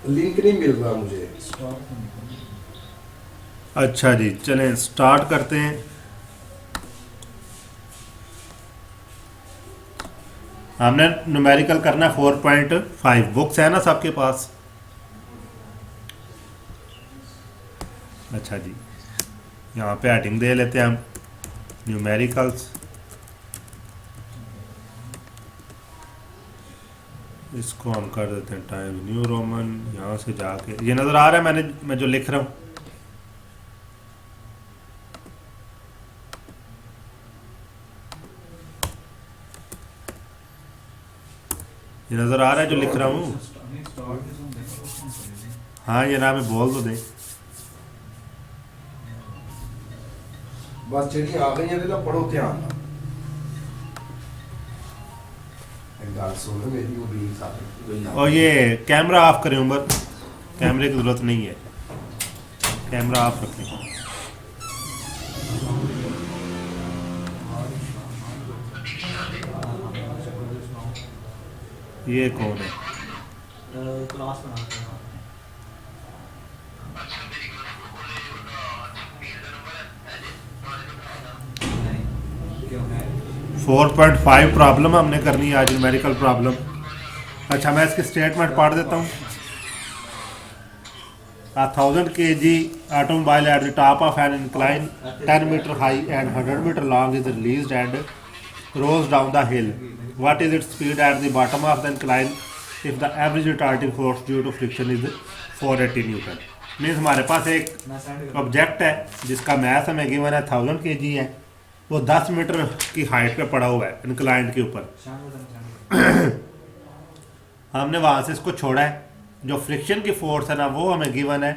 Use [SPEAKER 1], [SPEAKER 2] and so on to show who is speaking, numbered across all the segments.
[SPEAKER 1] Link नहीं मिल रहा मुझे।
[SPEAKER 2] अच्छा जी, चलें स्टार्ट करते हैं। हमने न्यूमेरिकल करना है 4.5। बुक्स है ना सबके पास? अच्छा जी, यहाँ पे हेडिंग दे लेते हैं हम, न्यूमेरिकल्स। इसको हम कर देते हैं टाइम न्यू रोमन। यहाँ से जाके ये नज़र आ रहा है मैं जो लिख रहा हूँ, ये नज़र आ रहा है जो लिख रहा हूँ। हाँ ये नाम है, बोल दो दे।
[SPEAKER 1] बस ਜਿਹੜੀ ਆ ਗਈਆਂ ਨੇ ਤਾਂ ਪੜੋ ਧਿਆਨ ਨਾਲ। एक गल सुन मेरी, वो रील सारी
[SPEAKER 2] और ये कैमरा ऑफ करें उमर, कैमरे की ज़रूरत नहीं है, कैमरा ऑफ रखें। ये कौन है?
[SPEAKER 3] क्लास बनाते हैं।
[SPEAKER 2] 4.5 प्रॉब्लम हमने करनी है आज, न्यूमेरिकल प्रॉब्लम। अच्छा मैं इसकी स्टेटमेंट पढ़ देता हूँ। A 1000 kg automobile at the top of an incline 10 meter high and 100 meter long is released and rolls down the hill. What is its speed at the bottom of the incline if the average retarding force due to friction is 480 Newton? Means हमारे पास एक object है जिसका math हमें given है 1000 kg है, वो 10 metre की height पे पड़ा हुआ है इंक्लाइन के ऊपर। हमने वहाँ से इसको छोड़ा है, जो फ्रिक्शन की फोर्स है ना वो हमें गिवन है,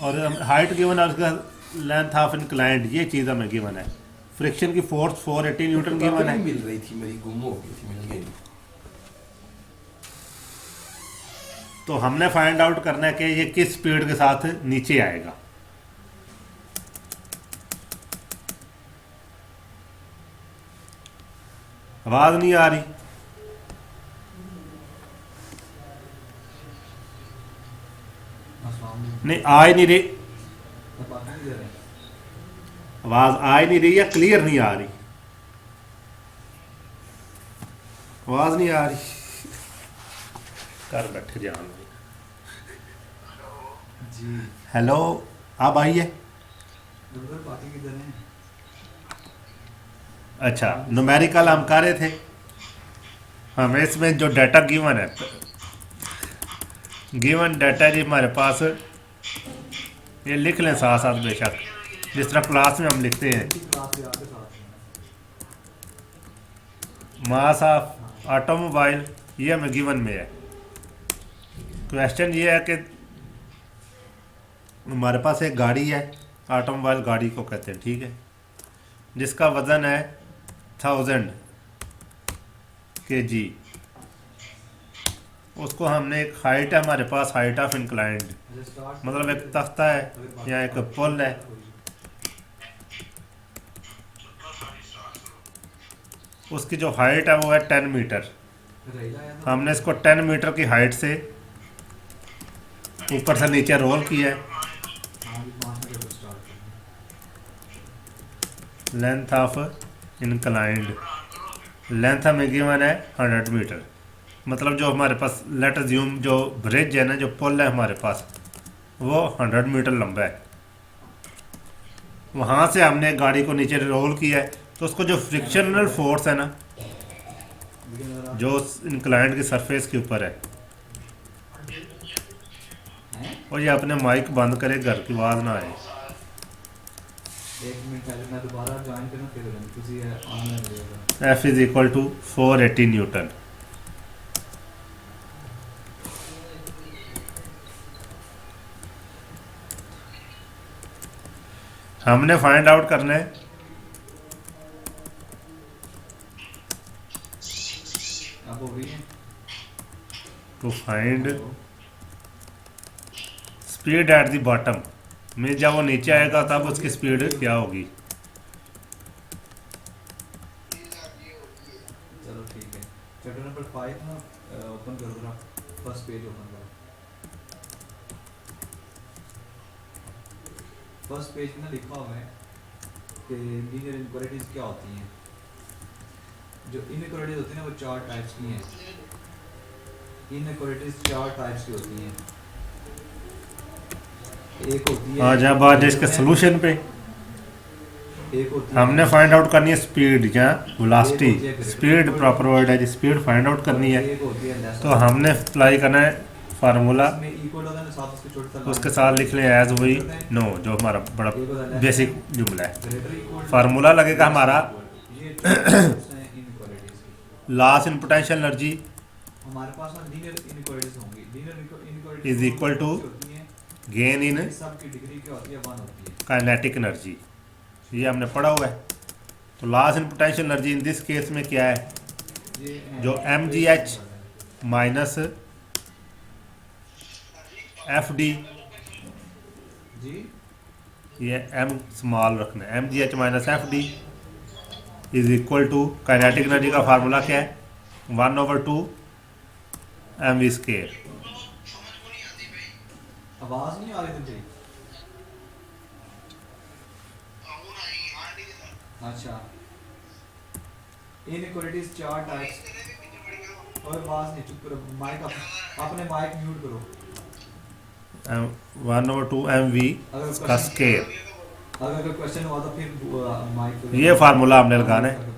[SPEAKER 2] और हाइट गिवन है, उसका लेंथ ऑफ इंक्लाइंड ये चीज़ हमें गिवन है। फ्रिक्शन की फोर्स 480 न्यूटन गिवन है।
[SPEAKER 1] मिल रही थी मेरी, गुम हो गई थी, मिल गई।
[SPEAKER 2] तो हमने फाइंड आउट करना है कि ये किस स्पीड के साथ नीचे आएगा। आवाज़ नहीं आ रही? नहीं आ ही नहीं रही, आवाज़ आ ही नहीं रही या क्लियर नहीं आ रही? आवाज़ नहीं आ रही, कर बैठे जान। हेलो, अब आई है? अच्छा न्यूमेरिकल हम कर रहे थे, हमें इसमें जो डाटा गिवन है, गिवन डाटा जी हमारे पास, ये लिख लें साथ साथ बेशक, जिस तरह क्लास में हम लिखते हैं। मास ऑफ ऑटोमोबाइल ये हमें गिवन में है। क्वेश्चन ये है कि हमारे पास एक गाड़ी है, ऑटोमोबाइल गाड़ी को कहते हैं, ठीक है, जिसका वज़न है 1000 kg। उसको हमने एक हाइट है हमारे पास, हाइट ऑफ इंक्लाइंड, मतलब एक तख्ता है या एक पुल है, उसकी जो हाइट है वो है 10 मीटर। हमने इसको 10 मीटर की हाइट से ऊपर से नीचे रोल किया है। लेंथ ऑफ इंक्लाइंड, लेंथ हमें गिवन है 100 मीटर, मतलब जो हमारे पास लेट अज्यूम जो ब्रिज है ना, जो पुल है हमारे पास, वो 100 मीटर लंबा है। वहाँ से हमने गाड़ी को नीचे रोल किया है, तो उसको जो फ्रिक्शनल फोर्स है ना, जो इंक्लाइंड की सरफेस के ऊपर है, और ये अपने माइक बंद करे, घर की आवाज़ ना आए। F is equal to 480 newton. हमने फाइंड आउट करना है to find speed at the bottom में, जब वो नीचे आएगा तब उसकी स्पीड क्या होगी।
[SPEAKER 3] चलो ठीक है, चैप्टर नंबर 5 ना ओपन करो जरा, फर्स्ट पेज ओपन करो। फर्स्ट पेज में लिखा हुआ है कि लीनियर इनइक्वालिटीज क्या होती हैं। जो इनइक्वालिटीज होती हैं ना वो चार टाइप्स की हैं। इनइक्वालिटीज चार टाइप्स की होती हैं। एक होती है
[SPEAKER 2] आज अब आज इसके सोल्यूशन पे
[SPEAKER 3] एक होती है
[SPEAKER 2] हमने फाइंड आउट करनी है स्पीड या वेलोसिटी। स्पीड प्रॉपर वर्ड है जी, स्पीड फाइंड आउट करनी है।
[SPEAKER 3] एक होती है लेस
[SPEAKER 2] तो हमने अप्लाई करना है फार्मूला,
[SPEAKER 3] इसमें इक्वल होता है ना, साथ उसके छोटे सा
[SPEAKER 2] उसके साथ लिख लें एज वही नो, जो हमारा बड़ा बेसिक जुमला है। फार्मूला लगेगा हमारा
[SPEAKER 3] ये inequalities
[SPEAKER 2] loss in potential energy
[SPEAKER 3] हमारे पास ना लीनियर इनइक्वालिटीज होंगी। Linear inequalities
[SPEAKER 2] is equal to
[SPEAKER 3] होती हैं,
[SPEAKER 2] गेन इन
[SPEAKER 3] सब की डिग्री क्या होती है 1 होती है।
[SPEAKER 2] काइनेटिक एनर्जी, ये हमने पढ़ा हुआ है। तो loss in potential energy in this case में क्या है,
[SPEAKER 3] ये
[SPEAKER 2] जो mgh माइनस fd,
[SPEAKER 3] जी
[SPEAKER 2] ये m स्मॉल रखना है, mgh minus fd is equal to kinetic energy का फार्मूला क्या है 1/2 mv स्क्वायर।
[SPEAKER 3] आवाज नहीं आ रही तुमसे? अच्छा, इनइक्वालिटीज चार टाइप्स। और आवाज नहीं, चुप करो, माइक अपने माइक म्यूट करो।
[SPEAKER 2] 1/2 mv का स्क्वायर,
[SPEAKER 3] अगर कोई क्वेश्चन हुआ तो फिर माइक
[SPEAKER 2] ये फार्मूला हमने लगाना है।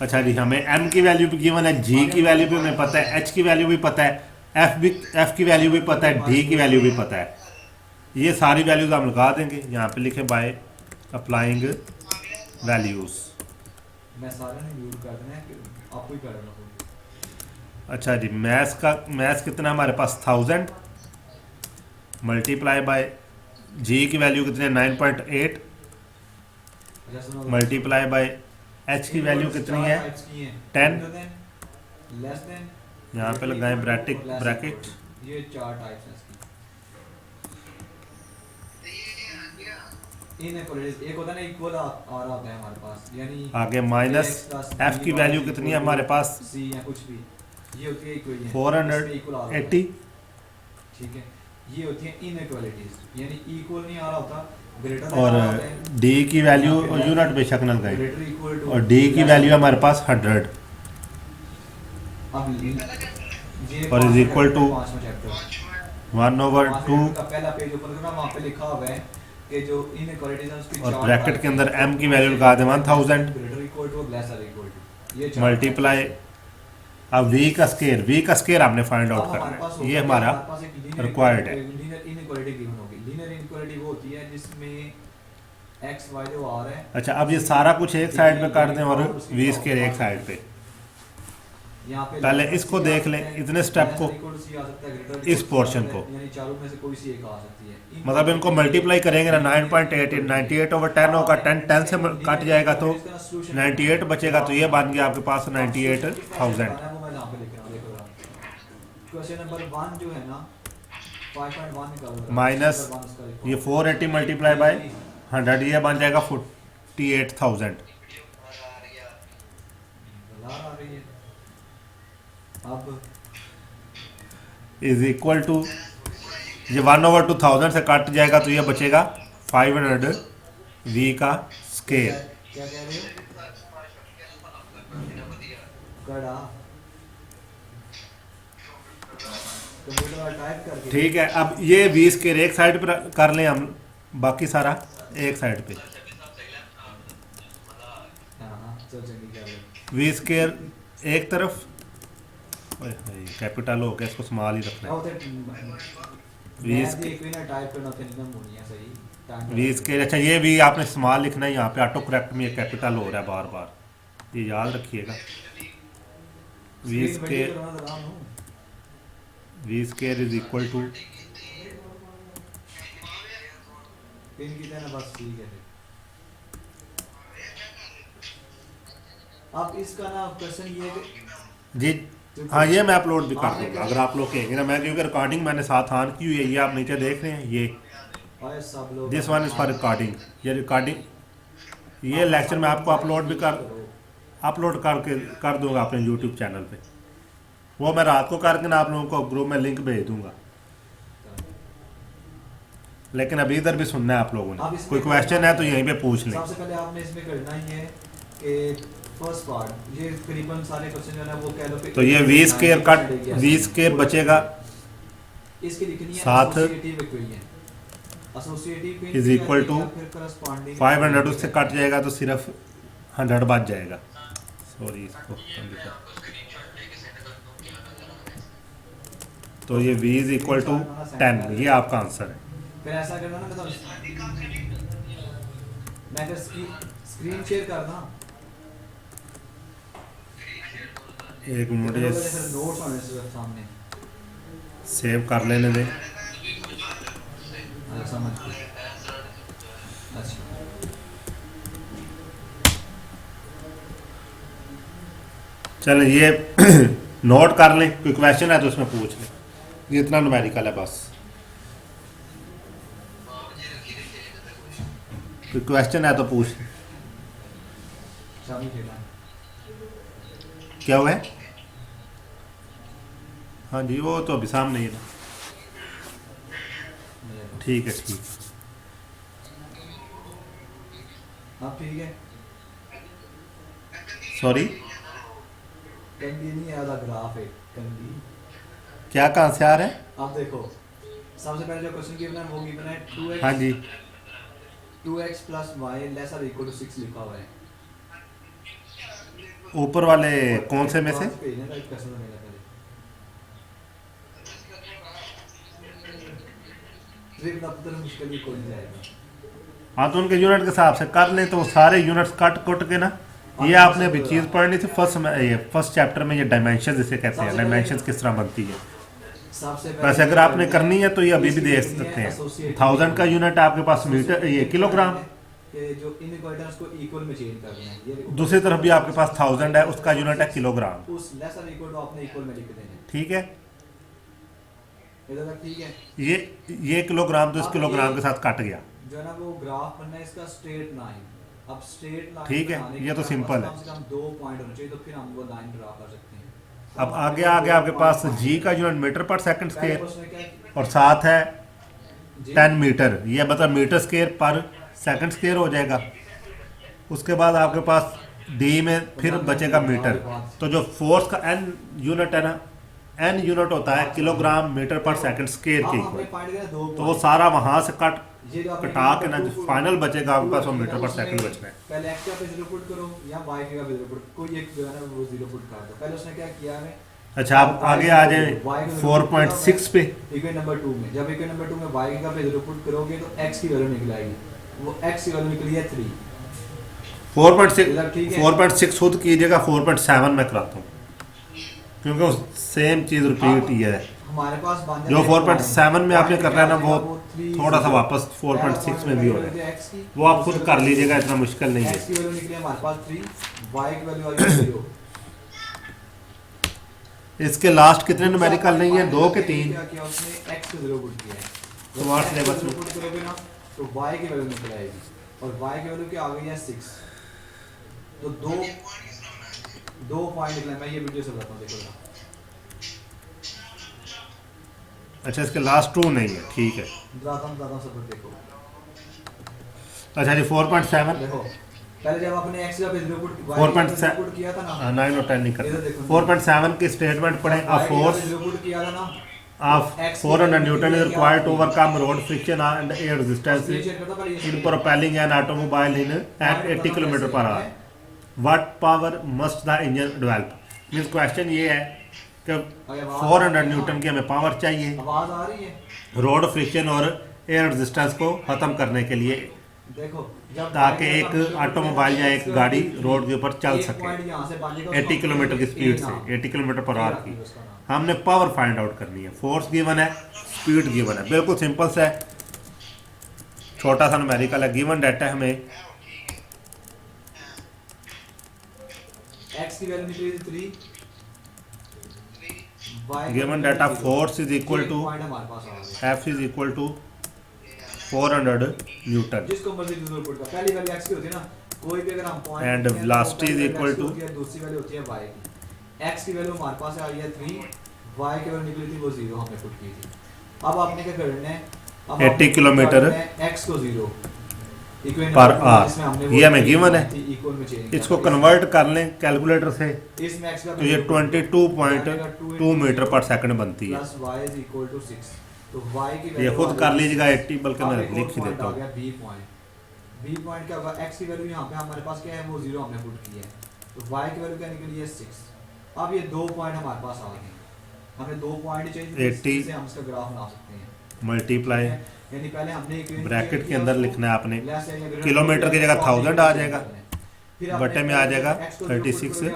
[SPEAKER 2] अच्छा जी, हमें m की वैल्यू भी गिवन है, g की वैल्यू भी हमें पता है, h की वैल्यू भी पता है, f की वैल्यू भी पता है, d की वैल्यू भी पता है। ये सारी वैल्यूज हम लगा देंगे। यहाँ पे लिखे बाय अप्लाइंग वैल्यूज।
[SPEAKER 3] मैं सारे ने म्यूट कर देना है, आपको ही कर देना।
[SPEAKER 2] अच्छा जी, मैथ्स कितना हमारे पास 1000 मल्टीप्लाई बाय g की वैल्यू कितनी है 9.8 मल्टीप्लाई बाय h की वैल्यू कितनी है 10।
[SPEAKER 3] लेस देन
[SPEAKER 2] यहाँ पे लगाएं ब्रैकेट।
[SPEAKER 3] ये चार टाइप्स हैं इसकी। इनइक्वालिटीज एक होता है ना इक्वल आ रहा होता है हमारे पास, यानी
[SPEAKER 2] आगे माइनस f की वैल्यू कितनी है हमारे पास
[SPEAKER 3] c या कुछ भी, ये होती है इक्वेशन
[SPEAKER 2] 480।
[SPEAKER 3] ठीक है, ये होती है इनइक्वालिटीज, यानी इक्वल नहीं आ रहा होता, ग्रेटर
[SPEAKER 2] और d की वैल्यू यूनिट बेशक न लगाएं, और d की वैल्यू हमारे पास 100
[SPEAKER 3] अब ये
[SPEAKER 2] और इज इक्वल टू 1/2
[SPEAKER 3] का पहला पेज ओपन करना, वहां पे लिखा हुआ है कि जो इनइक्वालिटीज है उसकी
[SPEAKER 2] और ब्रैकेट के अंदर m की वैल्यू लगा दें 1000
[SPEAKER 3] greater equal to less or equal to, ये
[SPEAKER 2] मल्टीप्लाई। अब v का स्क्वायर हमने फाइंड आउट करना है, ये हमारा रिक्वायर्ड है।
[SPEAKER 3] लीनियर इनइक्वालिटी गिवन होगी। लीनियर इनइक्वालिटी वो होती है जिसमें x y जो आ रहा है।
[SPEAKER 2] अच्छा, अब ये सारा कुछ एक साइड पे कर दें और v स्क्वायर एक साइड पे।
[SPEAKER 3] यहाँ पे
[SPEAKER 2] पहले इसको देख लें, इतने स्टेप को, इस पोर्शन को,
[SPEAKER 3] यानी चारों में से कोई सी एक आ सकती है।
[SPEAKER 2] मतलब इनको मल्टीप्लाई करेंगे ना 9.8, 98/10 होगा, 10 से कट जाएगा तो 98 बचेगा, तो ये बन गया आपके पास 98,000।
[SPEAKER 3] क्वेश्चन नंबर 1 जो है ना 5.1 निकालो
[SPEAKER 2] माइनस ये 480 मल्टीप्लाई बाय 100, ये बन जाएगा 48,000।
[SPEAKER 3] अब
[SPEAKER 2] इज इक्वल टू ये 1/2000 से कट जाएगा तो ये बचेगा 500 v का स्क्वायर।
[SPEAKER 3] क्या कह रहे हो? कड़ा कंप्यूटर टाइप करके।
[SPEAKER 2] ठीक है, अब ये v स्क्वायर एक साइड पर कर लें हम, बाकी सारा एक साइड पे। v स्क्वायर एक तरफ, कैपिटल हो गया, इसको स्मॉल ही रखना है। वी स्क्वायर, अच्छा ये भी आपने स्मॉल लिखना है, यहाँ पे ऑटो करेक्ट में कैपिटल हो रहा है बार बार, ये याद रखिएगा। V square is equal to
[SPEAKER 3] अब इसका ना क्वेश्चन ये
[SPEAKER 2] जी, हाँ ये मैं अपलोड भी कर दूंगा अगर आप लोग कहेंगे ना। मैं क्योंकि रिकॉर्डिंग मैंने साथ ऑन की हुई है, ये आप नीचे देख रहे हैं, ये this one is for recording. ये रिकॉर्डिंग, ये लेक्चर मैं आपको अपलोड भी कर अपलोड करके कर दूंगा अपने यूट्यूब चैनल पे। वो मैं रात को करके ना आप लोगों को ग्रुप में लिंक भेज दूंगा। लेकिन अभी इधर भी सुनना है आप लोगों
[SPEAKER 3] आप
[SPEAKER 2] ने,
[SPEAKER 3] इसमें
[SPEAKER 2] कोई क्वेश्चन है तो यहीं पे पूछ लें।
[SPEAKER 3] सबसे पहले आपने इसमें करना ही है कि फर्स्ट पार्ट ये तकरीबन सारे क्वेश्चन जो है वो कह लो कि
[SPEAKER 2] तो ये 20 स्क्वायर कट 20 स्क्वायर बचेगा,
[SPEAKER 3] इसकी लिखनी है
[SPEAKER 2] साथ
[SPEAKER 3] associative equation. Associative
[SPEAKER 2] is equal to
[SPEAKER 3] फिर करस्पॉन्डिंग
[SPEAKER 2] 500 उससे कट जाएगा तो सिर्फ 100 बच जाएगा। सॉरी इसको तो ये v इज इक्वल टू 10, ये आपका आंसर है।
[SPEAKER 3] फिर ऐसा करना ना मैं तो स्क्रीन शेयर कर दूं
[SPEAKER 2] एक मिनट ये
[SPEAKER 3] नोट्स होने से सामने
[SPEAKER 2] सेव कर लेने दें।
[SPEAKER 3] समझ अच्छा
[SPEAKER 2] चलें ये नोट कर लें, कोई क्वेश्चन है तो उसमें पूछ लें। ये इतना न्यूमेरिकल है बस। कोई क्वेश्चन है तो पूछ लें।
[SPEAKER 3] शामी खेला
[SPEAKER 2] क्या हुआ है? हाँ जी वो तो अभी सामने ही है। ठीक है ठीक।
[SPEAKER 3] आप ठीक है
[SPEAKER 2] सॉरी
[SPEAKER 3] कंडी नहीं आधा ग्राफ है कंडी।
[SPEAKER 2] क्या कहाँ से आ रहा है?
[SPEAKER 3] आप देखो सबसे पहले जो क्वेश्चन गिवन है वो गिवन है 2x
[SPEAKER 2] हाँ जी
[SPEAKER 3] 2x plus y less or equal to 6 लिखा हुआ है।
[SPEAKER 2] ऊपर वाले कौन से में से?
[SPEAKER 3] भेजने का एक क्वेश्चन तो मेरा पहले ट्रिक का पता मुश्किल ही कोई नहीं जाएगा।
[SPEAKER 2] हाँ तो उनके यूनिट के हिसाब से कर लें तो वो सारे यूनिट्स कट कुट के ना। ये आपने अभी चीज़ पढ़नी थी फर्स्ट चैप्टर में, ये डायमेंशंस जिसे कहते हैं, डायमेंशंस किस तरह बनती है। वैसे अगर आपने करनी है तो ये अभी भी देख सकते हैं। 1000 का यूनिट आपके पास मीटर ये किलोग्राम,
[SPEAKER 3] जो इनइक्वालिटीज को इक्वल में चेंज करना है। ये
[SPEAKER 2] दूसरी तरफ भी आपके पास 1000 है, उसका यूनिट है किलोग्राम।
[SPEAKER 3] उस लेस और इक्वल टू आपने इक्वल में लिख देना है।
[SPEAKER 2] ठीक है
[SPEAKER 3] इधर तक ठीक है।
[SPEAKER 2] ये किलोग्राम तो इस किलोग्राम के साथ कट गया।
[SPEAKER 3] जो है ना वो ग्राफ बनना है इसका स्ट्रेट लाइन। अब स्ट्रेट लाइन
[SPEAKER 2] ठीक है, ये तो सिंपल है।
[SPEAKER 3] कम से कम 2 पॉइंट होने चाहिए तो फिर हम वो लाइन ड्रा कर सकते हैं।
[SPEAKER 2] अब आगे आपके पास g का यूनिट मीटर पर सेकंड स्क्वायर और साथ है 10 मीटर, ये मतलब मीटर स्क्वायर पर सेकंड स्क्वायर हो जाएगा। उसके बाद आपके पास d में फिर बचेगा मीटर। तो जो फोर्स का n यूनिट है ना, n यूनिट होता है किलोग्राम मीटर पर सेकंड स्क्वायर के इक्वल। तो वो सारा वहां से कटा के ना जो फाइनल बचेगा आपके पास वो मीटर पर सेकंड बच रहा है।
[SPEAKER 3] पहले x का पे 0 पुट करो या y का पे 0 पुट, कोई एक जो है ना वो 0 पुट कर दो। पहले उसने क्या किया है।
[SPEAKER 2] अच्छा आप आगे आ जाए 4.6 पे।
[SPEAKER 3] इक्वेशन नंबर 2 में जब इक्वेशन नंबर 2 में y का पे 0 पुट करोगे तो x की वैल्यू निकल आएगी। वो x की वैल्यू निकली है 3।
[SPEAKER 2] 4.6 खुद कीजिएगा, 4.7 में कराता हूँ क्योंकि सेम चीज़ रिपीट ही है।
[SPEAKER 3] हमारे पास
[SPEAKER 2] जो 4.7 में आपने करना है ना वो थोड़ा सा वापस 4.6 में भी हो रहा है, वो आप खुद कर लीजिएगा, इतना मुश्किल नहीं है।
[SPEAKER 3] x की वैल्यू निकली हमारे पास 3, y की वैल्यू आई 0।
[SPEAKER 2] इसके लास्ट कितने न्यूमेरिकल नहीं है, 2 के 3।
[SPEAKER 3] क्या किया उसने x को 0 पुट किया है।
[SPEAKER 2] तो मार्क्स सिलेबस में
[SPEAKER 3] पुट करोगे ना तो y की वैल्यू निकल आएगी और y की वैल्यू क्या आ गई है 6। तो दो पॉइंट निकले। मैं ये वीडियो से बताता हूं, देखो ना।
[SPEAKER 2] अच्छा इसके लास्ट 2 नहीं है, ठीक है।
[SPEAKER 3] बताता हूं सब देखो।
[SPEAKER 2] अच्छा जी 4.7
[SPEAKER 3] देखो पहले जब आपने x का पे 0 पुट
[SPEAKER 2] 4.7
[SPEAKER 3] पुट किया था ना,
[SPEAKER 2] 9 और 10 नहीं करते। 4.7 की स्टेटमेंट पढ़ें। अ फोर्स
[SPEAKER 3] 0 पुट किया था ना
[SPEAKER 2] of 400 Newton is required to overcome road friction and air resistance in propelling an automobile in at 80 km per hour. What power must the engine develop? Means question ये है कि 400 Newton की हमें power चाहिए
[SPEAKER 3] आवाज आ रही है
[SPEAKER 2] रोड फ्रिक्शन और एयर रेजिस्टेंस को ख़त्म करने के लिए,
[SPEAKER 3] देखो
[SPEAKER 2] ताकि एक ऑटोमोबाइल या एक गाड़ी रोड के ऊपर चल सके 80 किलोमीटर की स्पीड से, 80 किलोमीटर पर आवर की। हमने पावर फाइंड आउट करनी है। फोर्स गिवन है, स्पीड गिवन है, बिल्कुल सिंपल सा है, छोटा सा न्यूमेरिकल है। गिवन डाटा हमें
[SPEAKER 3] x की वैल्यू निकली 3,
[SPEAKER 2] given data force is equal to
[SPEAKER 3] हमारे पास आ गया।
[SPEAKER 2] F is equal to 400 newton.
[SPEAKER 3] जिसको मर्जी जरूर पुट कर, पहली वैल्यू x की होती है ना, कोई भी अगर हम point
[SPEAKER 2] And velocity is equal to-
[SPEAKER 3] दूसरी वैल्यू होती है y की। x की वैल्यू हमारे पास आई है 3, y की वैल्यू निकली थी वो 0 हमने पुट की थी। अब आपने क्या करना है, अब
[SPEAKER 2] 80 किलोमीटर
[SPEAKER 3] x को 0
[SPEAKER 2] पर आवर, ये हमें गिवन है,
[SPEAKER 3] इक्वल में चेंज
[SPEAKER 2] इसको कन्वर्ट कर लें कैलकुलेटर से
[SPEAKER 3] इसमें x का
[SPEAKER 2] तो ये 22.2 मीटर पर सेकंड बनती है।
[SPEAKER 3] Plus y is equal to 6। तो y की
[SPEAKER 2] ये
[SPEAKER 3] वैल्यू
[SPEAKER 2] खुद कर लीजिएगा 80, बल्कि मैं लिख ही देता हूँ।
[SPEAKER 3] b पॉइंट, b पॉइंट क्या होगा, x की वैल्यू यहाँ पे हमारे पास क्या है वो 0 हमने पुट की है, तो y की वैल्यू क्या निकली है 6। अब ये दो पॉइंट हमारे पास आ गए, हमें दो पॉइंट चाहिए
[SPEAKER 2] 80
[SPEAKER 3] से हम इसका ग्राफ बना सकते हैं।
[SPEAKER 2] मल्टीप्लाई
[SPEAKER 3] यानी पहले हमने
[SPEAKER 2] ब्रैकेट के अंदर लिखना है आपने, किलोमीटर की जगह 1000 आ जाएगा, बटे में आ जाएगा 3600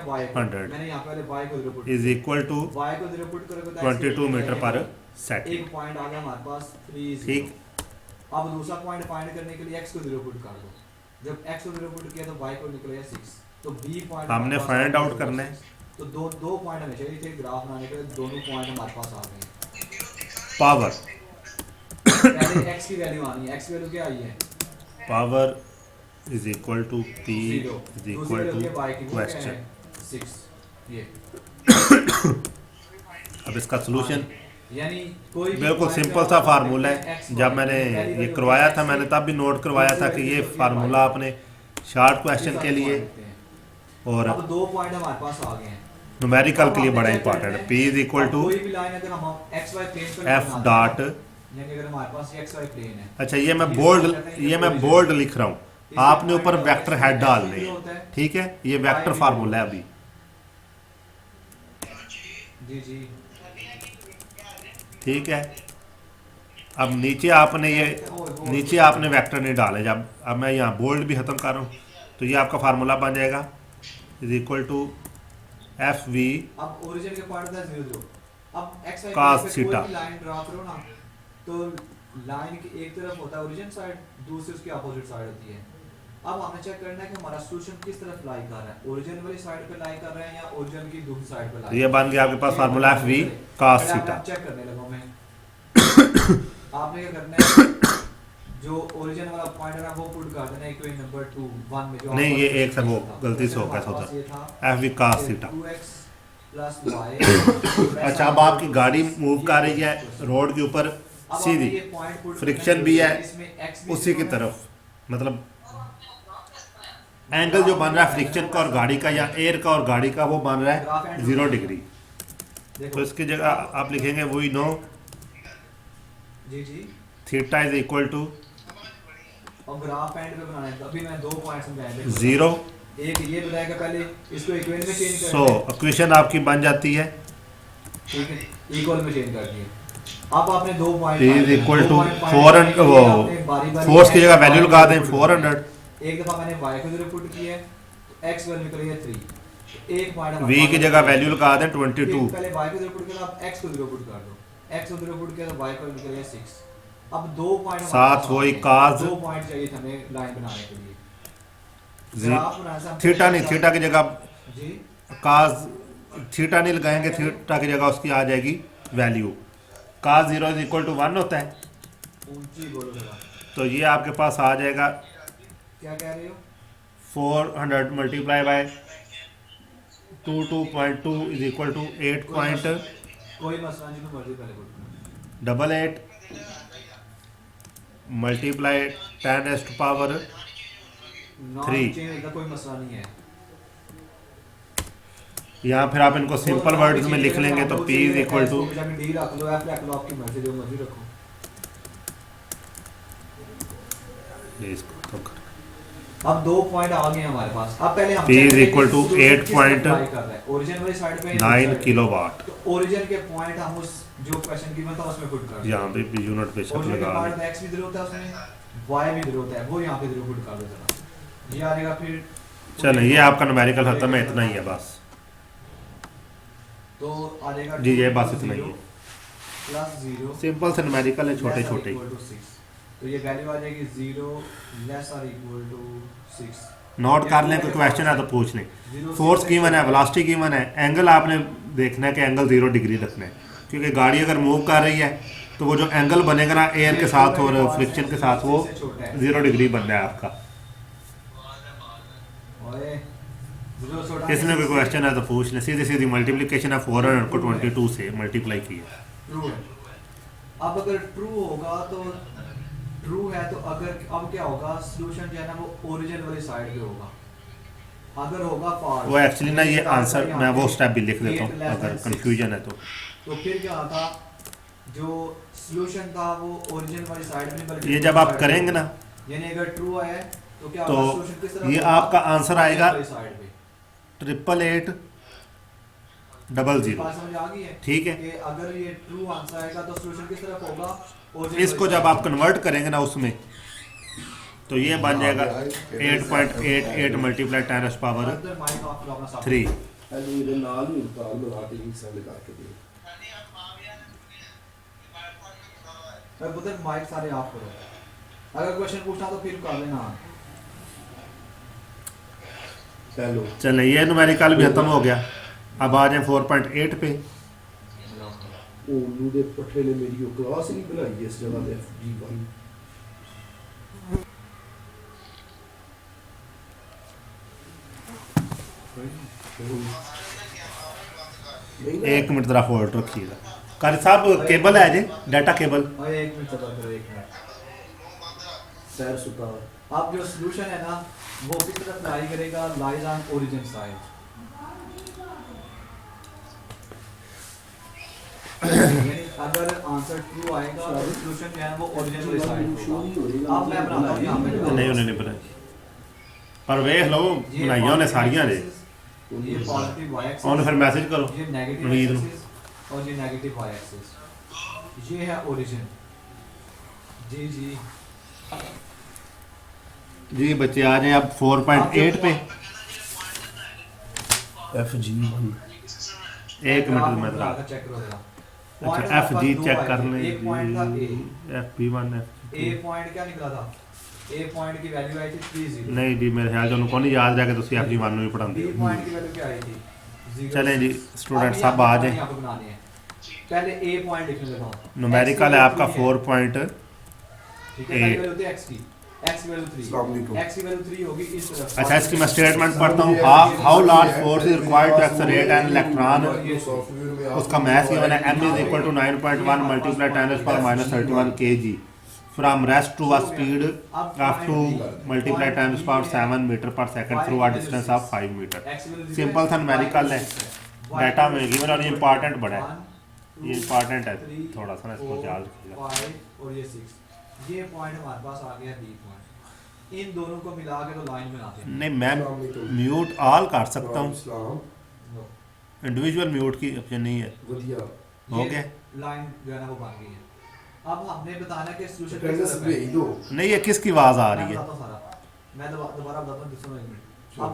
[SPEAKER 3] मैंने यहाँ पहले y को 0 put
[SPEAKER 2] is equal to
[SPEAKER 3] y को 0 पुट करोगे
[SPEAKER 2] 22 मीटर पर सेकंड।
[SPEAKER 3] एक पॉइंट आ गया हमारे पास 3।
[SPEAKER 2] ठीक,
[SPEAKER 3] अब दूसरा पॉइंट फाइंड करने के लिए x को 0 पुट कर दो, जब x को 0 पुट किया तो y को निकलेगा 6। तो b पॉइंट
[SPEAKER 2] हमने फाइंड आउट करना है,
[SPEAKER 3] तो दो पॉइंट हमें चाहिए थे ग्राफ बनाने के लिए, दोनों पॉइंट हमारे पास आ गए।
[SPEAKER 2] पावर
[SPEAKER 3] पहले x की वैल्यू आनी है, x की वैल्यू क्या आई है,
[SPEAKER 2] power is equal to p
[SPEAKER 3] 0,
[SPEAKER 2] is equal to question.
[SPEAKER 3] 6। ये
[SPEAKER 2] अब इसका सलूशन
[SPEAKER 3] यानी कोई भी
[SPEAKER 2] बिल्कुल
[SPEAKER 3] point
[SPEAKER 2] सिंपल
[SPEAKER 3] पे
[SPEAKER 2] सा
[SPEAKER 3] आप
[SPEAKER 2] फार्मूला है।
[SPEAKER 3] x,
[SPEAKER 2] जब
[SPEAKER 3] y,
[SPEAKER 2] मैंने
[SPEAKER 3] पहली
[SPEAKER 2] ये
[SPEAKER 3] वैल्यू
[SPEAKER 2] करवाया था
[SPEAKER 3] x,
[SPEAKER 2] मैंने तब भी नोट करवाया था कि ये फार्मूला आपने शॉर्ट क्वेश्चन के लिए और
[SPEAKER 3] अब दो पॉइंट हमारे पास आ गए हैं,
[SPEAKER 2] न्यूमेरिकल के लिए बड़ा इंपॉर्टेंट है। p इज इक्वल टू
[SPEAKER 3] कोई भी लाइन अगर हम x y प्लेन पर
[SPEAKER 2] f डॉट,
[SPEAKER 3] यानी अगर हमारे पास x y प्लेन है,
[SPEAKER 2] अच्छा ये मैं बोल्ड लिख रहा हूँ, आपने ऊपर वेक्टर हेड डालने हैं, ठीक है, ये वेक्टर फार्मूला है अभी।
[SPEAKER 3] जी जी
[SPEAKER 2] ठीक है, अब नीचे आपने वेक्टर नहीं डाले। जब अब मैं यहाँ बोल्ड भी खत्म कर रहा हूँ तो ये आपका फार्मूला बन जाएगा is equal to F V
[SPEAKER 3] अब ओरिजिन के पॉइंट था 0। अब x y
[SPEAKER 2] cos
[SPEAKER 3] पे
[SPEAKER 2] थीटा।
[SPEAKER 3] कोई भी लाइन ड्रा करो ना, तो लाइन की एक तरफ होता है ओरिजिन साइड, दूसरी उसकी अपोजिट साइड होती है। अब हमें चेक करना है कि हमारा सॉल्यूशन किस तरफ लाई कर रहा है, ओरिजिन वाली साइड पे लाई कर रहे हैं या ओरिजिन की दूसरी साइड पे लाई।
[SPEAKER 2] ये बन गया आपके पास formula F V cos theta.
[SPEAKER 3] Check करने लगा मैं आपने क्या करना है, जो ओरिजिन वाला पॉइंट है ना वो पुट कर देना इक्वेशन नंबर 2 1 में, जो
[SPEAKER 2] नहीं ये एक से वो गलती से हो गया था F V cos theta.
[SPEAKER 3] 2x plus y।
[SPEAKER 2] अच्छा, अब आपकी गाड़ी मूव कर रही है रोड के ऊपर सीधी, फ्रिक्शन भी है उसी की तरफ, मतलब एंगल जो बन रहा है फ्रिक्शन का और गाड़ी का या एयर का और गाड़ी का वो बन रहा है 0 डिग्री। तो इसकी जगह आप लिखेंगे वी नो
[SPEAKER 3] जी जी
[SPEAKER 2] थीटा इज इक्वल टू
[SPEAKER 3] और ग्राफ एंड पे बनाना है। अभी मैं दो पॉइंट समझाया,
[SPEAKER 2] 0।
[SPEAKER 3] एक ये बताएगा पहले इसको इक्वेशन में चेंज करना
[SPEAKER 2] सो
[SPEAKER 3] है,
[SPEAKER 2] इक्वेशन आपकी बन जाती है
[SPEAKER 3] ठीक है, इक्वल में चेंज कर दिए। अब आपने दो पॉइंट
[SPEAKER 2] इज इक्वल टू 400, वो फोर्स की जगह वैल्यू लगा दें 400।
[SPEAKER 3] एक दफा मैंने y को 0 पुट किया है तो x वैल्यू निकली है 3, तो एक पॉइंट
[SPEAKER 2] v की जगह वैल्यू लगा दें 22।
[SPEAKER 3] पहले y को 0 पुट किया, अब x को 0 पुट कर दो, x को 0 पुट किया तो y को निकल गया 6। अब दो पॉइंट
[SPEAKER 2] साथ वही cos
[SPEAKER 3] दो पॉइंट चाहिए हमें लाइन बनाने के लिए, ग्राफ बनाने से हम
[SPEAKER 2] थीटा नहीं, थीटा की जगह
[SPEAKER 3] जी
[SPEAKER 2] cos थीटा नहीं लगाएंगे, थीटा की जगह उसकी आ जाएगी value cos 0 is equal to 1 होता है।
[SPEAKER 3] ऊंची बोलो जरा,
[SPEAKER 2] तो ये आपके पास आ जाएगा
[SPEAKER 3] क्या कह रहे हो,
[SPEAKER 2] 400 multiply by 22.2 is equal to 8.88
[SPEAKER 3] कोई मसला नहीं, तो मर्जी पहले बोलो
[SPEAKER 2] मल्टीप्लाई 10 टू पावर 3।
[SPEAKER 3] चेंज का कोई मसला नहीं है।
[SPEAKER 2] यहाँ फिर आप इनको सिंपल वर्ड्स में लिख लेंगे तो p is equal to
[SPEAKER 3] D रख लो, एफ रख लो, आपकी मर्जी, जो मर्जी रखो। अब दो पॉइंट आ गए हमारे पास। अब पहले हम
[SPEAKER 2] p is equal to 8.9
[SPEAKER 3] origin वाली साइड पे
[SPEAKER 2] किलोवाट।
[SPEAKER 3] तो ओरिजिन के पॉइंट हम उस जो क्वेश्चन गिवन था उसमें पुट कर दो।
[SPEAKER 2] यहाँ पे यूनिट पे शब्द
[SPEAKER 3] ओरिजिन के
[SPEAKER 2] लगा
[SPEAKER 3] पॉइंट x भी 0 होता है उसमें, y भी 0 होता है, वो यहाँ पे 0 पुट कर दो जरा, ये आ जाएगा। फिर
[SPEAKER 2] चलो ये आपका न्यूमेरिकल खत्म है, इतना ही है बस।
[SPEAKER 3] तो आ जाएगा
[SPEAKER 2] जी ये बस इतना ही है,
[SPEAKER 3] प्लस 0
[SPEAKER 2] सिंपल से न्यूमेरिकल है, छोटे छोटे।
[SPEAKER 3] तो ये वैल्यू आ जाएगी 0 लेस और इक्वल टू 6।
[SPEAKER 2] नोट कर लें, कोई क्वेश्चन है तो पूछ लें। फोर्स गिवन है, वेलोसिटी गिवन है, एंगल आपने देखना है कि एंगल 0 डिग्री रखना है, क्योंकि गाड़ी अगर मूव कर रही है तो वो जो एंगल बनेगा ना एयर के साथ और फ्रिक्शन के साथ वो 0 डिग्री बनना है आपका।
[SPEAKER 3] जीरो छोटा
[SPEAKER 2] इसमें कोई क्वेश्चन है तो पूछ ले। सीधी सीधी मल्टीप्लिकेशन है 400 को 22 से मल्टीप्लाई किया।
[SPEAKER 3] ट्रू है। अब अगर ट्रू होगा तो ट्रू है तो अगर अब क्या होगा सोल्यूशन जो है ना वो ओरिजिन वाली साइड पे होगा। अगर होगा फॉल्स
[SPEAKER 2] वो एक्चुअली ना ये आंसर मैं वो स्टेप भी लिख देता हूँ अगर कंफ्यूजन है तो
[SPEAKER 3] फिर क्या था जो सॉल्यूशन था वो ओरिजिन वाली साइड में बल्कि
[SPEAKER 2] ये जब आप करेंगे ना
[SPEAKER 3] यानी अगर ट्रू है तो क्या
[SPEAKER 2] तो
[SPEAKER 3] होगा सॉल्यूशन किस तरफ
[SPEAKER 2] ये
[SPEAKER 3] होगा?
[SPEAKER 2] आपका आंसर आएगा
[SPEAKER 3] वाली साइड पे
[SPEAKER 2] 88800।
[SPEAKER 3] बात समझ आ गई है
[SPEAKER 2] ठीक है।
[SPEAKER 3] कि अगर ये ट्रू आंसर आएगा तो सॉल्यूशन किस तरफ होगा origin
[SPEAKER 2] इसको
[SPEAKER 3] वाली
[SPEAKER 2] जब
[SPEAKER 3] side
[SPEAKER 2] आप कन्वर्ट करेंगे ना उसमें तो ये बन जाएगा 8.88 मल्टीप्लाई 10
[SPEAKER 3] पे।
[SPEAKER 2] पावर
[SPEAKER 3] Further mic off करो अपना सामने।
[SPEAKER 2] 3।
[SPEAKER 1] हेलो ਇਹਦੇ ਨਾਲ ਹੀ ਉਤਾਰ ਲਗਾ ਕੇ ਵੀ ਸੈਂਡ ਕਰਕੇ ਦੇ
[SPEAKER 3] भाई पुत्र माइक सारे ऑफ करो। अगर क्वेश्चन पूछना तो फिर कर लेना।
[SPEAKER 1] हेलो
[SPEAKER 2] चले ये न्यूमेरिकल भी खत्म हो गया। अब आ जाए 4.8 पे।
[SPEAKER 1] ਉਹਨੂੰ ਦੇ ਪੱਠੇ ਨੇ ਮੇਰੀ ਉਹ ਕਲਾਸ ਨਹੀਂ ਬਣਾਈ ਇਸ ਜਗ੍ਹਾ ਤੇ FG1
[SPEAKER 2] एक मिनट जरा होल्ड रखिएगा। कारी साहब केबल है जी डाटा केबल।
[SPEAKER 3] भाई एक मिनट सबर करो एक मिनट।
[SPEAKER 1] ਸੈਰ ਸੁਤਾ
[SPEAKER 3] अब जो सॉल्यूशन है ना वो किस तरफ लाई करेगा लाइज ऑन ओरिजिन साइड। यानी अगर आंसर ट्रू आएगा तो सॉल्यूशन जो है वो ओरिजिन वाली साइड होगा। अब मैं बनाता हूं यहां पे
[SPEAKER 2] नहीं उन्हें नहीं बनाई पर वेख लो बनाइया ने सारियां ने
[SPEAKER 3] ये पॉजिटिव y एक्सिस
[SPEAKER 2] और फिर मैसेज करो
[SPEAKER 3] ये नेगेटिव
[SPEAKER 2] नवीद नु।
[SPEAKER 3] एक्सिस और ये नेगेटिव y एक्सिस ये है ओरिजिन। जी जी
[SPEAKER 2] जी बच्चे आ जाए अब 4.8 पे।
[SPEAKER 1] FG1
[SPEAKER 2] एक मिनट में जरा
[SPEAKER 3] चेक करो जरा।
[SPEAKER 2] अच्छा FG चेक कर लें
[SPEAKER 3] एक पॉइंट था
[SPEAKER 2] जी FP1
[SPEAKER 3] ए पॉइंट क्या निकला था ए पॉइंट की वैल्यू आई थी 30।
[SPEAKER 2] नहीं जी मेरे ख्याल ਤੁਹਾਨੂੰ ਕੋਈ ਨਹੀਂ याद रहा कि ਤੁਸੀਂ FG1 ਨੂੰ ਵੀ ਪੜਾਉਂਦੇ
[SPEAKER 3] बी
[SPEAKER 2] हो।
[SPEAKER 3] पॉइंट की वैल्यू क्या आई थी 0।
[SPEAKER 2] चलें जी स्टूडेंट सब आ जाए।
[SPEAKER 3] यहाँ पे बनाने हैं। पहले ए पॉइंट लिखने लगा हूं।
[SPEAKER 2] न्यूमेरिकल है आपका 4.8।
[SPEAKER 3] ठीक है वैल्यू होती है x की x की वैल्यू
[SPEAKER 1] अस्सलाम
[SPEAKER 3] 3
[SPEAKER 1] वालेकुम।
[SPEAKER 3] x की वैल्यू 3 होगी इस तरफ।
[SPEAKER 2] अच्छा इसकी मैं स्टेटमेंट पढ़ता हूँ। How large force is required to accelerate an electron.
[SPEAKER 1] Software में
[SPEAKER 2] उसका मैथ गिवन है m is equal to 9.1 multiplied 10 to the power minus 31 kg from rest to a speed up to multiplied 10 to the power 7 meter per second through a distance of 5 meter। Simple सा numerical है data में given और ये important बड़ा है। ये important है थोड़ा सा ना इसको याद रखिएगा।
[SPEAKER 3] 5 और ये 6 ये पॉइंट हमारे पास आ गया बी पॉइंट। इन दोनों को मिला के तो लाइन बनाते हैं।
[SPEAKER 2] नहीं मैं म्यूट ऑल कर सकता हूँ
[SPEAKER 1] इस्लाम
[SPEAKER 2] इंडिविजुअल म्यूट की ऑप्शन नहीं है।
[SPEAKER 1] ਵਧੀਆ
[SPEAKER 2] हो
[SPEAKER 3] ये
[SPEAKER 2] गया
[SPEAKER 3] लाइन जो है ना वो बन गई है। अब हमने बताना कि सॉल्यूशन
[SPEAKER 1] अटेंडेंस भेज दो
[SPEAKER 2] नहीं ये किसकी आवाज आ रही है।
[SPEAKER 3] मैं दोबारा बताता हूं सुनो एक मिनट। अब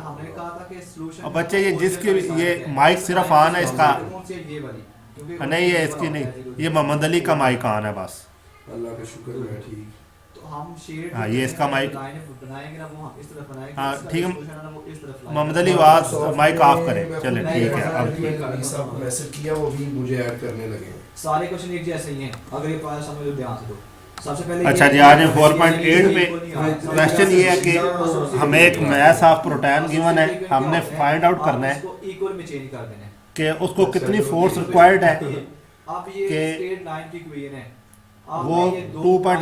[SPEAKER 3] हमने कहा था कि सॉल्यूशन
[SPEAKER 2] अब बच्चे ये जिसकी ये माइक सिर्फ ऑन है इसका
[SPEAKER 3] कौन सी है ये वाली क्योंकि
[SPEAKER 2] नहीं है इसकी नहीं ये मोहम्मद अली का माइक ऑन है बस।
[SPEAKER 1] अल्लाह का शुक्र है ठीक
[SPEAKER 3] तो हम शेड
[SPEAKER 2] हाँ, ये इसका माइक
[SPEAKER 3] बनाएंगे ना वो हम इस तरफ बनाएंगे।
[SPEAKER 2] हाँ,
[SPEAKER 3] इसका
[SPEAKER 2] ठीक है।
[SPEAKER 3] solution है ना वो इस तरफ
[SPEAKER 2] मोहम्मद अली आवाज माइक ऑफ करें चले ठीक है। अब
[SPEAKER 1] अभी सब मैसेज किया वो भी मुझे ऐड करने लगे
[SPEAKER 3] सारे क्वेश्चन एक जैसे ही हैं अगर ये पास समझ लो ध्यान से तो सबसे पहले
[SPEAKER 2] अच्छा जी आज 4.8 पे क्वेश्चन ये है कि हमें एक मैथ ऑफ प्रोटॉन गिवन है हमने फाइंड आउट करना है
[SPEAKER 3] इसको इक्वल में चेंज कर देना है।
[SPEAKER 2] कि उसको कितनी फोर्स रिक्वायर्ड है
[SPEAKER 3] अब ये
[SPEAKER 2] कि
[SPEAKER 3] स्ट्रेट लाइन की इक्वेशन है। अब
[SPEAKER 2] वो
[SPEAKER 3] मैं ये दो
[SPEAKER 2] 2.0
[SPEAKER 3] पॉइंट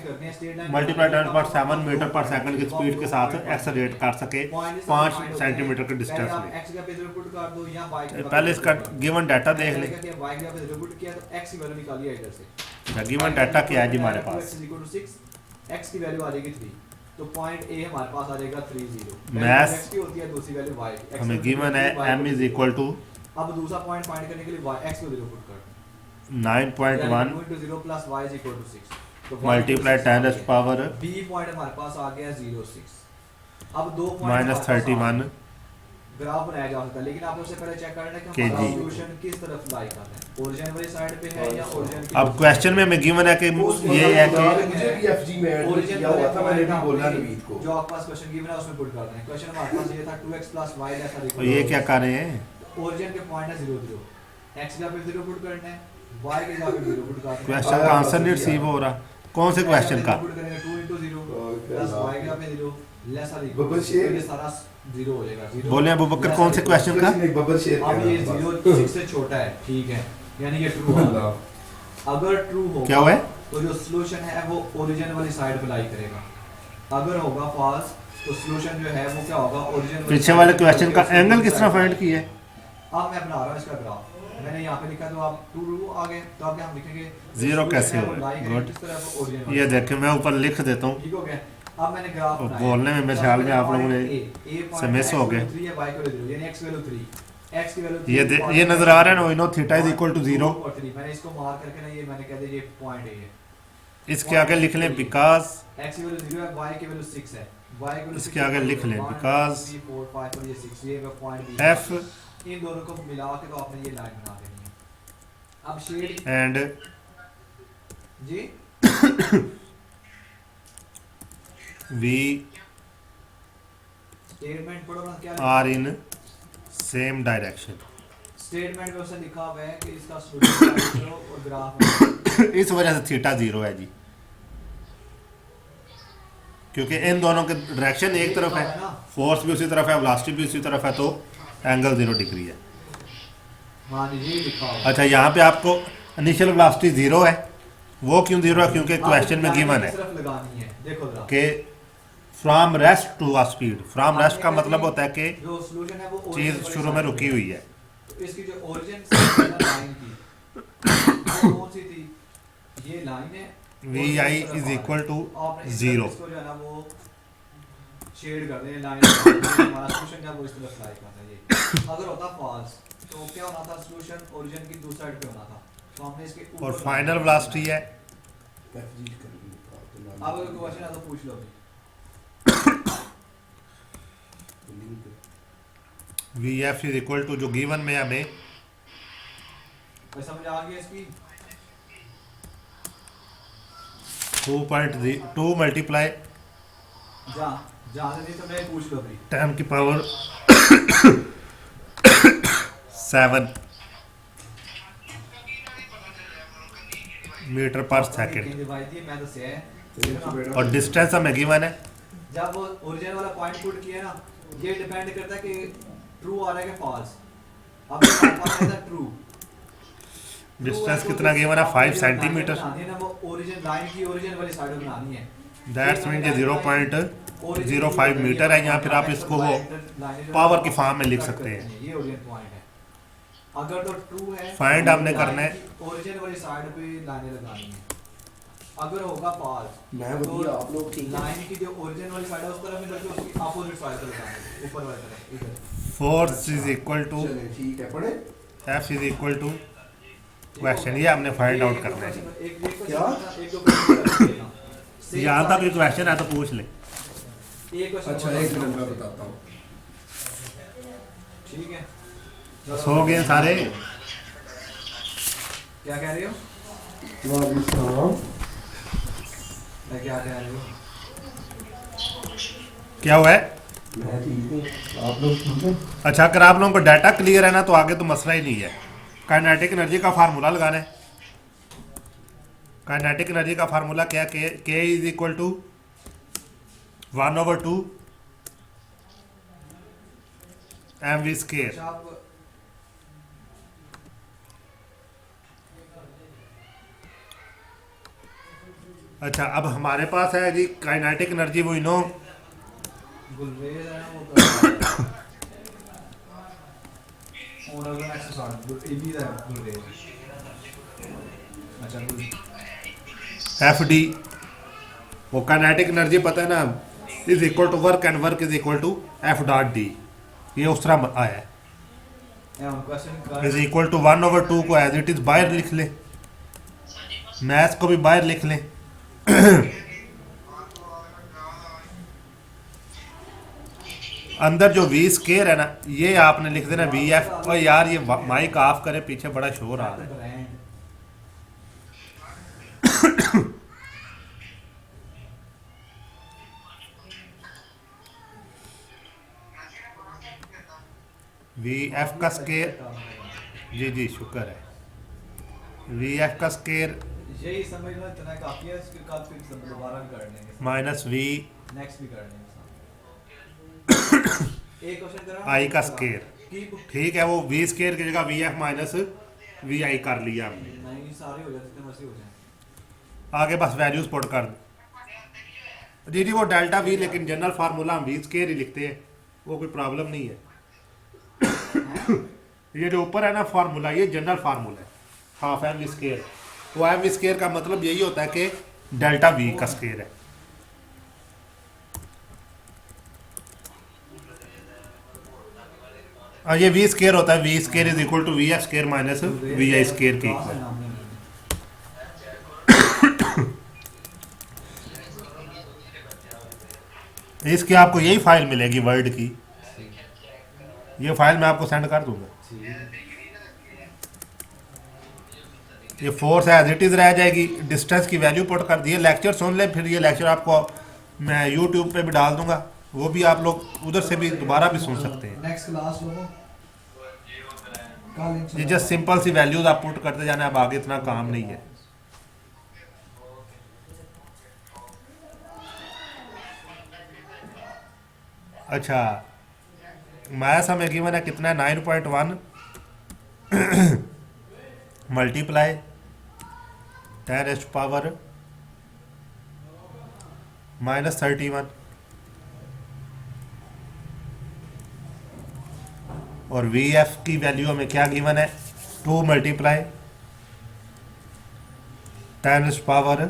[SPEAKER 3] करने हैं स्ट्रेट लाइन
[SPEAKER 2] मल्टीप्लाई 10 पर 7 मीटर पर सेकंड की स्पीड के साथ एक्सेलरेट कर सके 5 सेंटीमीटर के डिस्टेंस में।
[SPEAKER 3] x का पे पुट कर दो या y का
[SPEAKER 2] पहले इसका गिवन डाटा देख लें।
[SPEAKER 3] कि y का पे पुट किया तो x की वैल्यू निकाली है इधर से।
[SPEAKER 2] गिवन डाटा क्या है जी हमारे पास।
[SPEAKER 3] x की वैल्यू आ जाएगी 3 तो पॉइंट a हमारे पास आ जाएगा 30।
[SPEAKER 2] मैथ
[SPEAKER 3] x की होती है दूसरी वैल्यू y
[SPEAKER 2] हमें गिवन है m इज इक्वल टू
[SPEAKER 3] अब दूसरा पॉइंट फाइंड करने के लिए y x को 0 पुट कर
[SPEAKER 2] 9.1
[SPEAKER 3] 0 plus y is equal to 6 तो
[SPEAKER 2] मल्टीप्लाई 10 पावर
[SPEAKER 3] b पॉइंट हमारे पास आ गया 06। अब दो पॉइंट
[SPEAKER 2] माइनस 31
[SPEAKER 3] ग्राफ बनाया जा सकता है लेकिन आप उससे पहले चेक करना है कि
[SPEAKER 2] kg।
[SPEAKER 3] हमारा सॉल्यूशन किस तरफ लाई कर रहा है ओरिजिन वाली साइड पे है या ओरिजिन की
[SPEAKER 2] अब क्वेश्चन में हमें गिवन है कि ये है कि
[SPEAKER 1] मुझे भी FG में ऐड किया हुआ था मैंने भी बोला नवीद को
[SPEAKER 3] जो आपके पास क्वेश्चन गिवन है उसमें पुट कर देना है। क्वेश्चन हमारे पास ये था 2x + y लेस
[SPEAKER 2] तो ये क्या कर रहे हैं
[SPEAKER 3] ओरिजिन के पॉइंट है 0 0 x का पे 0 पुट करना है y के जगह पे 0 पुट करना है।
[SPEAKER 2] क्वेश्चन का आंसर नहीं रिसीव हो रहा कौन से क्वेश्चन का
[SPEAKER 3] 2 * 0 प्लस y का पे 0 less or
[SPEAKER 1] bubble
[SPEAKER 3] equal
[SPEAKER 1] shape.
[SPEAKER 3] ये सारा 0 हो जाएगा 0
[SPEAKER 2] बोले अबू बकर कौन से क्वेश्चन का?
[SPEAKER 1] नहीं बबल शेयर
[SPEAKER 3] अब ये 0 6 से छोटा है, ठीक है, यानी ये ट्रू होगा। अगर ट्रू होगा
[SPEAKER 2] क्या हुआ है?
[SPEAKER 3] तो जो सॉल्यूशन है वो ओरिजिन वाली साइड पे लाई करेगा। अगर होगा फॉल्स तो सॉल्यूशन जो है वो क्या होगा, ओरिजिन
[SPEAKER 2] पीछे वाले क्वेश्चन का एंगल किस तरह फाइंड किया है?
[SPEAKER 3] अब मैं बना रहा हूं इसका ग्राफ, मैंने यहाँ पे लिखा तो आप ट्रू आ गए, तो अब हम लिखेंगे
[SPEAKER 2] 0 कैसे
[SPEAKER 3] हो
[SPEAKER 2] होगा? गुड,
[SPEAKER 3] किस तरह वो ओरिजिन
[SPEAKER 2] ये देखें मैं ऊपर लिख देता हूँ।
[SPEAKER 3] ठीक हो गया। अब मैंने ग्राफ
[SPEAKER 2] और
[SPEAKER 3] बनाया,
[SPEAKER 2] बोलने में मेरे ख्याल में आप लोगों ने
[SPEAKER 3] से
[SPEAKER 2] मिस हो गए।
[SPEAKER 3] y की वैल्यू 0 यानी x की वैल्यू 3, x की वैल्यू
[SPEAKER 2] ये नजर आ रहा है ना, we know theta is equal to 0।
[SPEAKER 3] और 3 मैंने इसको मार्क करके ना ये मैंने कह दिया ये पॉइंट है, ये
[SPEAKER 2] इसके आगे लिख लें बिकॉज,
[SPEAKER 3] x की वैल्यू 0 है, y की वैल्यू 6 है, y की वैल्यू
[SPEAKER 2] इसके आगे लिख लें because
[SPEAKER 3] 3 4 5 और ये 6 ये पॉइंट
[SPEAKER 2] f
[SPEAKER 3] इन दोनों को मिला के तो आपने ये लाइन बना देनी है। अब shade
[SPEAKER 2] and
[SPEAKER 3] G
[SPEAKER 2] V
[SPEAKER 3] statement पढ़ो ना, क्या
[SPEAKER 2] are in same direction.
[SPEAKER 3] Statement में उसने लिखा हुआ है कि इसका सॉल्यूशन करो और ग्राफ
[SPEAKER 2] इस वजह से थीटा 0 है जी, क्योंकि इन दोनों के डायरेक्शन एक तरफ है, फोर्स भी उसी तरफ है, वेलोसिटी भी उसी तरफ है, तो एंगल 0 डिग्री है।
[SPEAKER 3] हाँ जी ये लिखा हुआ है।
[SPEAKER 2] अच्छा, यहाँ पे आपको इनिशियल वेलोसिटी 0 है, वो क्यों 0 है? क्योंकि क्वेश्चन में गिवन है
[SPEAKER 3] सिर्फ लगानी है, देखो जरा
[SPEAKER 2] कि from rest to a speed. From rest का मतलब होता है कि
[SPEAKER 3] जो सॉल्यूशन है वो
[SPEAKER 2] चीज
[SPEAKER 3] origin
[SPEAKER 2] शुरू में
[SPEAKER 3] वाली
[SPEAKER 2] रुकी
[SPEAKER 3] side
[SPEAKER 2] हुई है।
[SPEAKER 3] तो इसकी जो ओरिजिन लाइन थी वो कौन सी थी, ये लाइन है
[SPEAKER 2] V I is equal to
[SPEAKER 3] आपने इस
[SPEAKER 2] 0।
[SPEAKER 3] इसको जो है ना वो शेड कर दें लाइन, हमारा सॉल्यूशन है वो इस तरफ लाई करना है। ये अगर होता फॉल्स तो क्या होना था, सॉल्यूशन ओरिजिन की दूसरी साइड पे होना था, तो हमने इसके ऊपर
[SPEAKER 2] और फाइनल वेलोसिटी है
[SPEAKER 3] अब अगर क्वेश्चन है तो पूछ लो अभी।
[SPEAKER 2] V F is equal to जो गिवन में हमें
[SPEAKER 3] समझ आ गया इसकी
[SPEAKER 2] 2 मल्टीप्लाई
[SPEAKER 3] जहाँ से नहीं तो मैं पूछ लो अभी।
[SPEAKER 2] 10 की पावर 7 मीटर पर सेकेंड,
[SPEAKER 3] मैं तो से
[SPEAKER 2] और डिस्टेंस हमें गिवन है।
[SPEAKER 3] जब वो ओरिजिन वाला पॉइंट पुट किया ना, ये डिपेंड करता है कि ट्रू आ रहा है कि फॉल्स। अब ये है ट्रू,
[SPEAKER 2] डिस्टेंस कितना गिवन है? 5 सेंटीमीटर।
[SPEAKER 3] ना वो ओरिजिन लाइन की ओरिजिन वाली साइड में बनानी है,
[SPEAKER 2] दैट्स मीन ये 0.05 मीटर है, या फिर आप इसको वो पावर की फॉर्म में लिख सकते हैं।
[SPEAKER 3] ये ओरिजिन पॉइंट है। अगर तो ट्रू है
[SPEAKER 2] फाइंड हमने करना है
[SPEAKER 3] ओरिजिन वाली साइड पे लाइनें लगानी है। अगर होगा फॉल्स
[SPEAKER 1] मैं बढ़िया, आप लोग ठीक है।
[SPEAKER 3] लाइन की जो ओरिजिन वाली साइड है उस तरफ नहीं बल्कि उसकी अपोजिट साइड पे लगानी है, ऊपर वाली तरफ इधर।
[SPEAKER 2] फोर्स इज इक्वल टू
[SPEAKER 1] चलिए ठीक है, पढ़े
[SPEAKER 2] F is equal to question, ये हमने फाइंड आउट करना है।
[SPEAKER 3] क्या एक दो क्वेश्चन
[SPEAKER 2] यहाँ तक कोई क्वेश्चन है तो पूछ ले।
[SPEAKER 3] एक क्वेश्चन
[SPEAKER 1] अच्छा एक मिनट मैं बताता हूँ।
[SPEAKER 3] ठीक है,
[SPEAKER 2] सो गए सारे?
[SPEAKER 3] क्या कह रहे हो? मैं क्या कह रहे हो?
[SPEAKER 2] क्या हुआ है?
[SPEAKER 1] मैं ठीक हूँ, आप लोग ठीक हैं?
[SPEAKER 2] अच्छा, अगर आप लोगों को डाटा क्लियर है ना तो आगे तो मसला ही नहीं है। काइनेटिक एनर्जी का फार्मूला लगाना है। काइनेटिक एनर्जी का फार्मूला क्या? K is equal to 1/2 mv square.
[SPEAKER 3] अच्छा, आप
[SPEAKER 2] अच्छा, अब हमारे पास है जी काइनेटिक एनर्जी, वो नो
[SPEAKER 3] गुलरेज है ना वो और अगर एक्सरसाइज एबी दा गुलरेज। अच्छा गुल
[SPEAKER 2] एफ डी, वो काइनेटिक एनर्जी पता है ना, is equal to work and work is equal to F dot D. ये उस तरह आया है,
[SPEAKER 3] क्वेश्चन
[SPEAKER 2] इज इक्वल टू 1/2 को एज इट इज बाहर लिख ले, मैथ्स को भी बाहर लिख लें। अंदर जो वी स्केयर है ना, ये आपने लिख देना वी एफ। और यार ये माइक ऑफ करे, पीछे बड़ा शोर आ रहा है। वी एफ का स्केयर, जी जी शुक्र है, वी एफ का स्केयर
[SPEAKER 3] यही समझ लो, इतना काफी है, इसके बाद फिर सब दोबारा भी कर लेंगे,
[SPEAKER 2] माइनस वी
[SPEAKER 3] नेक्स्ट भी कर लेंगे साथ। एक क्वेश्चन करा
[SPEAKER 2] आई का स्केयर,
[SPEAKER 3] कि
[SPEAKER 2] ठीक है, वो वी स्केयर की जगह वी एफ माइनस वी आई कर लिया हमने।
[SPEAKER 3] नहीं सारे हो जाते, जितने मर्जी हो जाए।
[SPEAKER 2] आगे बस वैल्यूज पुट कर दो जी जी, वो डेल्टा वी, लेकिन जनरल फार्मूला हम वी स्केयर ही लिखते हैं, वो कोई प्रॉब्लम नहीं है। ये जो ऊपर है ना फार्मूला, ये जनरल फार्मूला है, हाफ एम वी स्केयर। वो एम वी स्केयर का मतलब यही होता है कि डेल्टा वी का स्केयर है। ये वी स्केयर होता है, V square is equal to V F square minus V I square के इक्वल। इसकी आपको यही फाइल मिलेगी वर्ड की, ये फाइल मैं आपको सेंड कर दूंगा। ये फोर्स एज इट इज रह जाएगी, डिस्टेंस की वैल्यू पुट कर दिए। लेक्चर सुन ले, फिर ये लेक्चर आपको मैं यूट्यूब पे भी डाल दूंगा, वो भी आप लोग उधर से भी दोबारा भी सुन सकते हैं।
[SPEAKER 1] नेक्स्ट क्लास लोगों
[SPEAKER 2] ये जस्ट सिंपल सी वैल्यूज आप पुट करते जाना, अब आगे इतना काम नहीं है। अच्छा, मैथ्स हमें गिवन है कितना है, 9.1 मल्टीप्लाई 10⁻³ -31 और वी एफ की वैल्यू हमें क्या गिवन है, 2 मल्टीप्लाई 10⁻⁷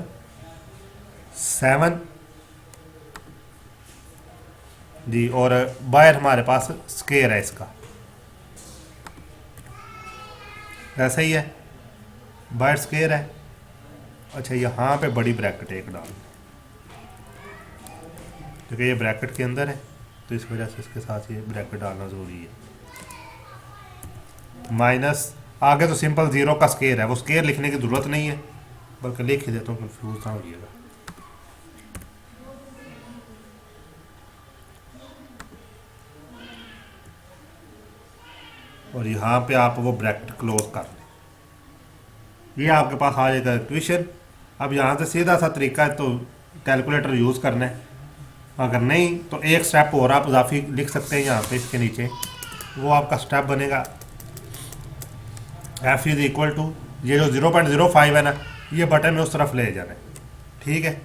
[SPEAKER 2] जी, और बाहर हमारे पास स्केयर है इसका, ऐसा ही है, बाहर स्केयर है। अच्छा, यहाँ पे बड़ी ब्रैकेट एक डाल, क्योंकि ये ब्रैकेट के अंदर है तो इस वजह से इसके साथ ये ब्रैकेट डालना ज़रूरी है। माइनस आगे तो सिंपल ज़ीरो का स्केयर है, वो स्केयर लिखने की ज़रूरत नहीं है, बल्कि लिख ही देता हूँ, कंफ्यूज ना होइएगा। और यहाँ पे आप वो ब्रैकेट क्लोज कर लें, ये आपके पास आ जाएगा इक्वेशन। अब यहाँ से सीधा सा तरीका है तो कैलकुलेटर यूज़ करना है, अगर नहीं तो एक स्टेप और आप इजाफी लिख सकते हैं यहाँ पे इसके नीचे, वो आपका स्टेप बनेगा f इज इक्वल टू, ये जो 0.05 है ना, ये बटन में उस तरफ ले जाना है, ठीक है।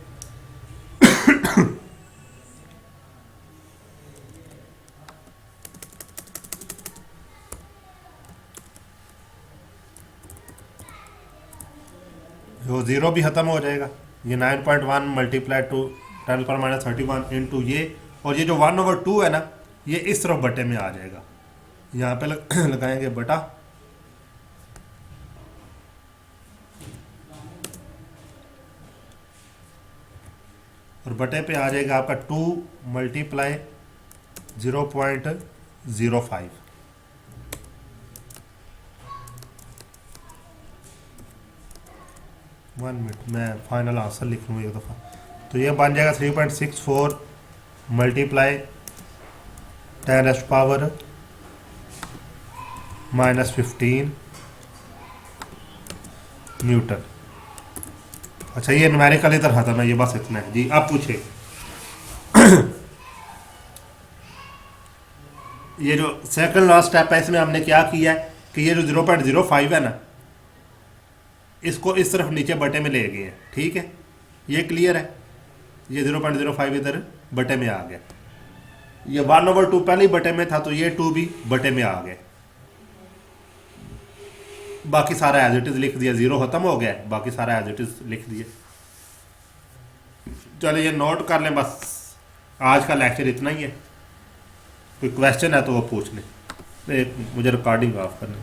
[SPEAKER 2] जो ज़ीरो भी ख़त्म हो जाएगा, ये 9.1 मल्टीप्लाई टू 10⁻31 इंटू ये, और ये जो 1/2 है ना, ये इस तरफ बटे में आ जाएगा। यहाँ पे लगाएंगे बटा, और बटे पे आ जाएगा आपका 2 मल्टीप्लाई 0.05। वन मिनट, मैं फाइनल आंसर लिख लूँ एक दफ़ा, तो ये बन जाएगा 3.64 मल्टीप्लाई 10⁻⁻15 न्यूटन। अच्छा, ये न्यूमेरिकल इधर खत्म है, ये बस इतना है जी। अब पूछे ये जो सेकंड लास्ट स्टेप है, इसमें हमने क्या किया है कि ये जो 0.05 है ना, इसको इस तरफ नीचे बटे में ले गए हैं, ठीक है, ये क्लियर है। ये 0.05 इधर बटे में आ गया, ये 1/2 पहले ही बटे में था, तो ये 2 भी बटे में आ गए। बाकी सारा एज इट इज लिख दिया, ज़ीरो ख़त्म हो गया, बाकी सारा एज इट इज लिख दिया। चलो ये नोट कर लें, बस आज का लेक्चर इतना ही है। कोई क्वेश्चन है तो वो पूछ लें। मुझे रिकॉर्डिंग ऑफ करनी।